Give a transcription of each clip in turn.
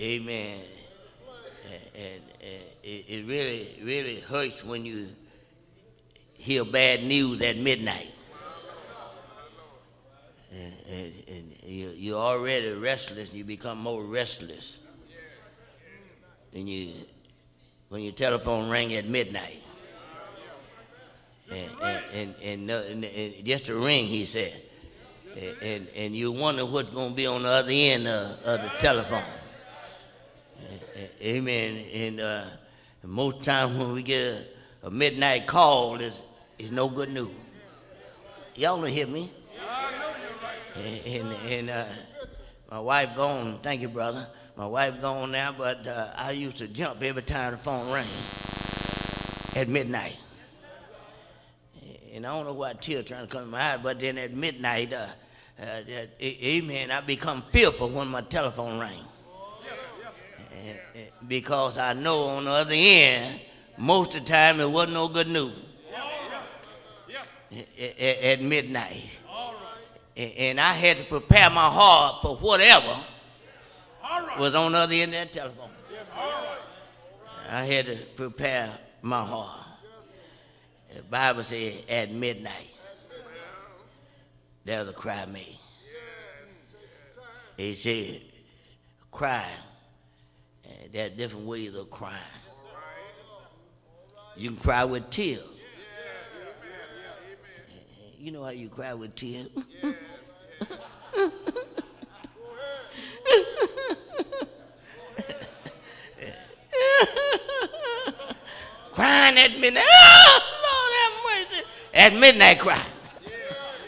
Amen. And it really hurts when you hear bad news at midnight. And you're already restless, and you become more restless when your telephone rang at midnight. And just a ring, he said. And you wonder what's going to be on the other end of the telephone. Amen. And most times when we get a midnight call, it's no good news. Y'all don't hear me? And my wife gone. Thank you, brother. My wife gone now, but I used to jump every time the phone rang at midnight. And I don't know why tears trying to come to my eyes, but then at midnight, amen, I become fearful when my telephone rang. Because I know on the other end, most of the time it wasn't no good news at midnight. And I had to prepare my heart for whatever was on the other end of that telephone. I had to prepare my heart. The Bible says at midnight, there was a cry made. It said, cry. There are different ways of crying. You can cry with tears. You know how you cry with tears? Crying at midnight. Oh, Lord have mercy. At midnight cry.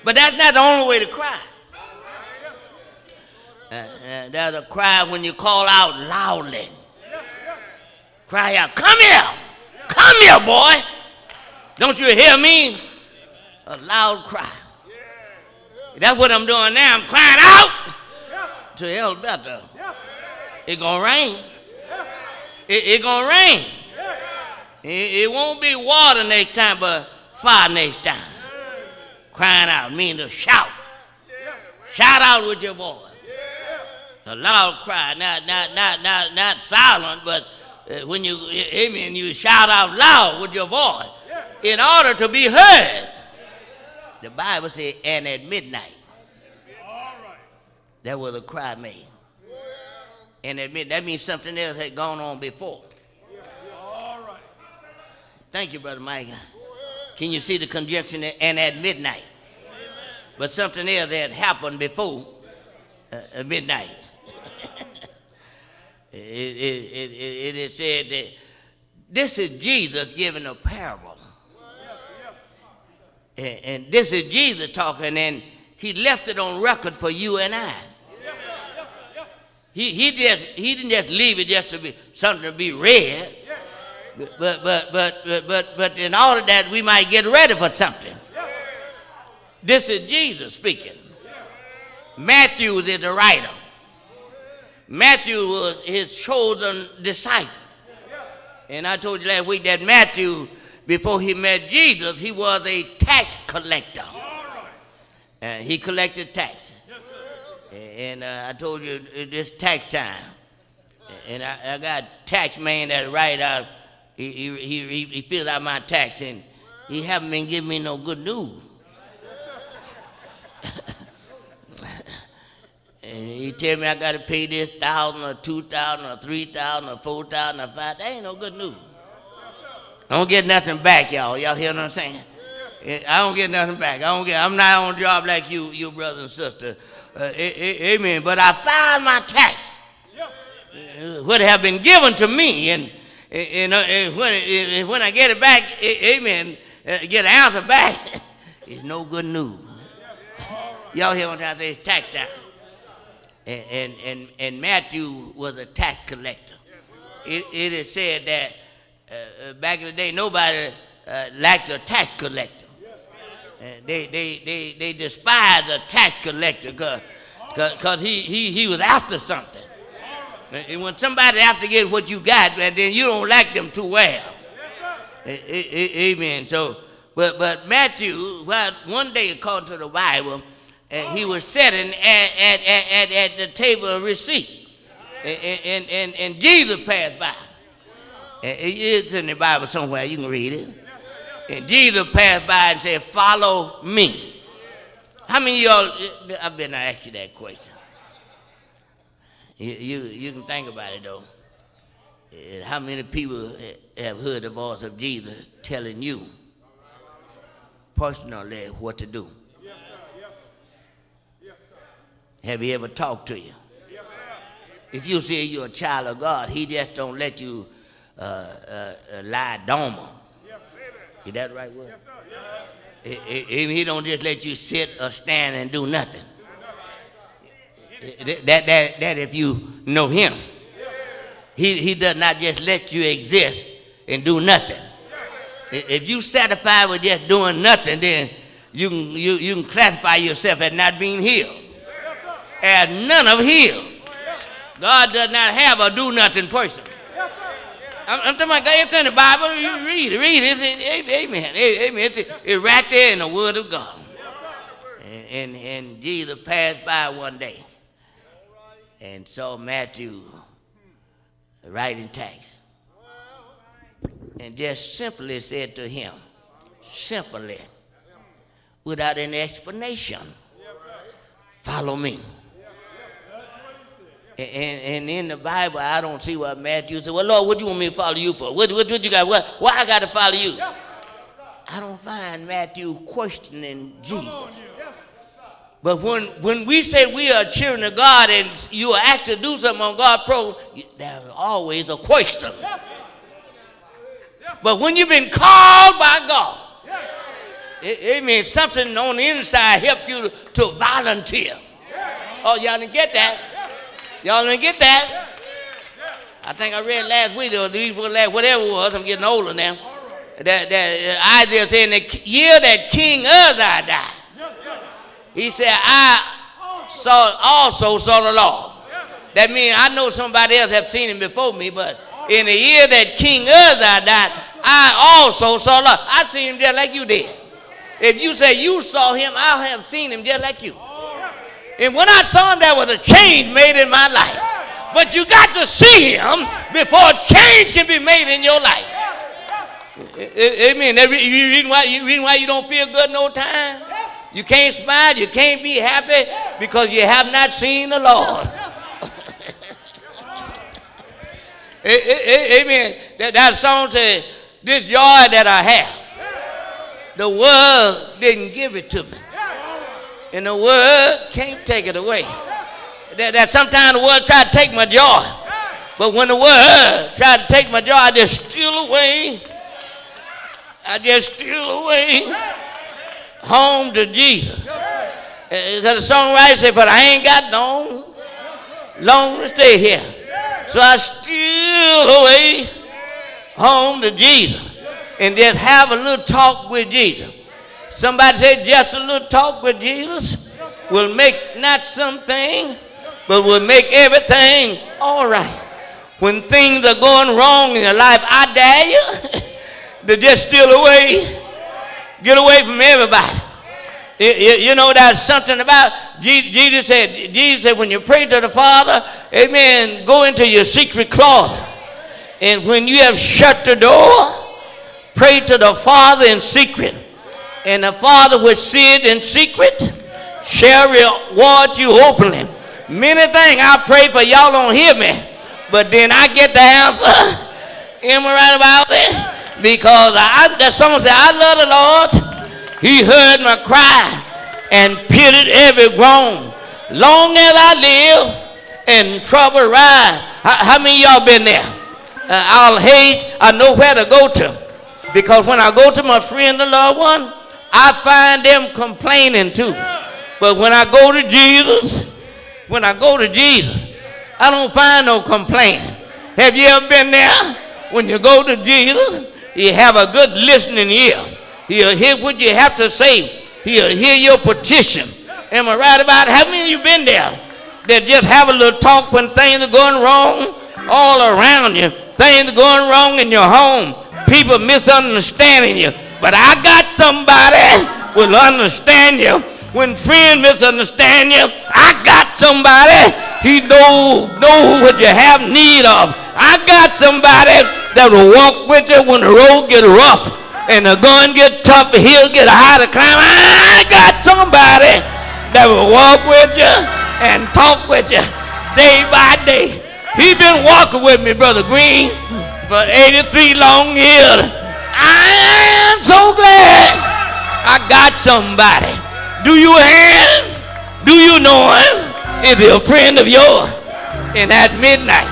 But that's not the only way to cry. There's a cry when you call out loudly. Cry out, come here. Come here, boy. Don't you hear me? A loud cry. That's what I'm doing now. I'm crying out to hell better. It's going to rain. It's going to rain. It won't be water next time, but fire next time. Crying out means to shout. Shout out with your voice. A loud cry, not silent, but when you, amen, you shout out loud with your voice in order to be heard. The Bible says, and at midnight, there was a cry made. And at midnight, that means something else had gone on before. Thank you, Brother Mike. Can you see the conjunction, and at midnight? But something else had happened before midnight. It is said that this is Jesus giving a parable. And this is Jesus talking, and he left it on record for you and I. He didn't just leave it just to be something to be read, but in order that we might get ready for something. This is Jesus speaking. Matthew is the writer. Matthew was his chosen disciple. And I told you last week that Matthew, before he met Jesus, he was a tax collector. He collected taxes. And I told you this tax time. And I got a tax man that write out, he fills out my tax, and he haven't been giving me no good news. And he tell me I got to pay this $1,000 or $2,000 or $3,000 or $4,000 or $5,000. That ain't no good news. I don't get nothing back, y'all. Y'all hear what I'm saying? I don't get nothing back. I'm not on job like you brothers and sisters. Amen. But I filed my tax. What have been given to me, and when I get it back, amen, get an answer back, it's no good news. Y'all hear what I'm trying to say? It's tax time. And Matthew was a tax collector. It is said that back in the day, nobody liked a tax collector. They despised a tax collector because he was after something. And when somebody after get what you got, then you don't like them too well. Amen. So, but Matthew, one day according to the Bible, he was sitting at the table of receipt. And Jesus passed by. It's in the Bible somewhere. You can read it. And Jesus passed by and said, follow me. How many of y'all, I better not ask you that question. You can think about it, though. How many people have heard the voice of Jesus telling you personally what to do? Have he ever talked to you? If you say you're a child of God, he just don't let you lie dormant. Is that the right word? He don't just let you sit or stand and do nothing. That if you know him. He does not just let you exist and do nothing. If you satisfied with just doing nothing, then you can classify yourself as not being healed. As none of healed. God does not have a do-nothing person. I'm talking about, it's in the Bible. You read it. Amen. It's right there in the Word of God. And Jesus passed by one day and saw Matthew writing tax. And just simply said to him, simply, without any explanation, follow me. And in the Bible, I don't see what Matthew said. Well, Lord, what do you want me to follow you for? What you got? Why I got to follow you? I don't find Matthew questioning Jesus. But when we say we are children of God and you are asked to do something on God's program, there's always a question. But when you've been called by God, it means something on the inside helped you to volunteer. Oh, y'all didn't get that? Y'all didn't get that? I think I read last week or the week before last, whatever it was. I'm getting older now. That Isaiah said in the year that King Uzziah died, he said, I also saw the Lord. That means I know somebody else have seen him before me, but in the year that King Uzziah died, I also saw the Lord. I seen him just like you did. If you say you saw him, I have seen him just like you. And when I saw him, there was a change made in my life. But you got to see him before change can be made in your life. Amen. Reason why you don't feel good no time? You can't smile, you can't be happy because you have not seen the Lord. Amen. That song says, this joy that I have, the world didn't give it to me. And the world can't take it away. That sometimes the world try to take my joy. But when the world try to take my joy, I just steal away. Home to Jesus. Because the songwriter said, but I ain't got long to stay here. So I steal away home to Jesus. And just have a little talk with Jesus. Somebody said just a little talk with Jesus will make not something, but will make everything all right. When things are going wrong in your life, I dare you to just steal away. Get away from everybody. You know, there's something about Jesus said when you pray to the Father, amen, go into your secret closet. And when you have shut the door, pray to the Father in secret. And the Father which seeth in secret shall reward you openly. Many things I pray for, y'all don't hear me. But then I get the answer. Am I right about it? Because someone said, I love the Lord. He heard my cry and pitied every groan. Long as I live and trouble rise. How many of y'all been there? I know where to go to. Because when I go to my friend, the loved one, I find them complaining too. But when I go to Jesus, I don't find no complaining. Have you ever been there? When you go to Jesus, you have a good listening ear. He'll hear what you have to say. He'll hear your petition. Am I right about it? How many of you been there? That just have a little talk when things are going wrong all around you. Things are going wrong in your home. People misunderstanding you. But I got somebody will understand you. When friends misunderstand you, I got somebody He knows what you have need of. I got somebody that will walk with you when the road gets rough and the going get tough, the hill get high to climb. I got somebody that will walk with you and talk with you day by day. He been walking with me, Brother Green, for 83 long years. I am so glad I got somebody. Do you hear him? Do you know him? Is he a friend of yours in that midnight?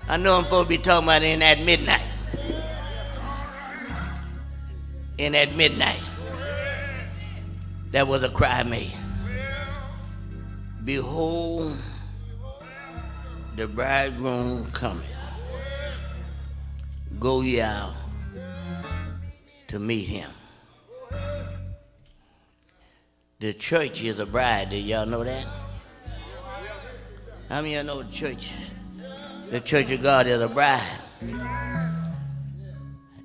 I know I'm supposed to be talking about in that midnight. In that midnight, there was a cry made. Behold, the bridegroom coming. Go ye out to meet him. The church is a bride. Did y'all know that? How many of y'all know the church? The church of God is a bride.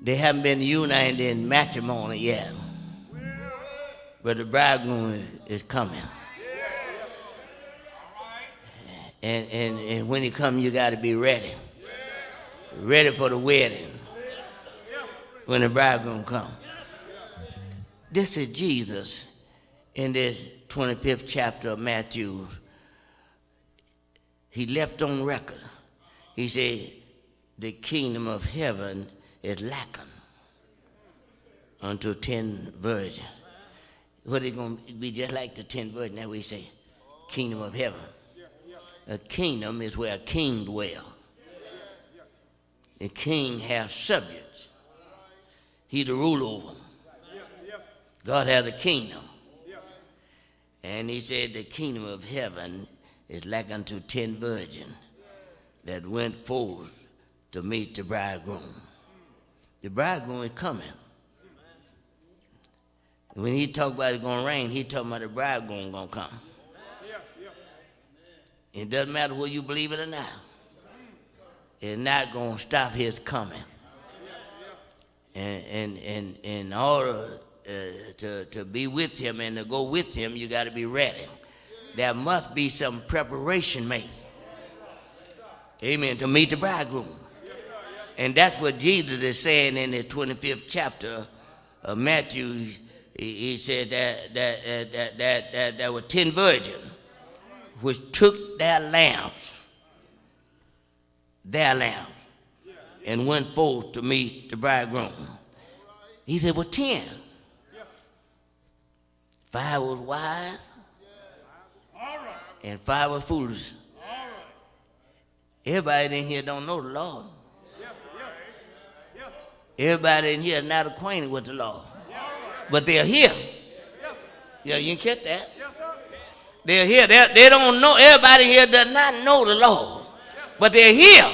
They haven't been united in matrimony yet. But the bridegroom is coming. And when he comes, you got to be ready. Ready for the wedding. When the bridegroom comes. This is Jesus in this 25th chapter of Matthew. He left on record. He said, the kingdom of heaven is lacking unto 10 virgins. What is going to be just like the 10 virgins? Now we say, kingdom of heaven. A kingdom is where a king dwells. The king has subjects. He the ruler over them. God has a kingdom. And he said the kingdom of heaven is like unto 10 virgins that went forth to meet the bridegroom. The bridegroom is coming. When he talk about it's going to rain, he talking about the bridegroom going to come. It doesn't matter whether you believe it or not. It's not going to stop his coming. And in order to be with him and to go with him, you got to be ready. There must be some preparation made. Amen. To meet the bridegroom. And that's what Jesus is saying in the 25th chapter of Matthew. He said that there were 10 virgins which took their lamps, and went forth to meet the bridegroom. He said, well, 10. 5 was wise, and 5 was foolish. Everybody in here don't know the Lord. Everybody in here is not acquainted with the Lord. But they're here. Yeah, you can catch that. They're here. They don't know. Everybody here does not know the Lord. But they're here.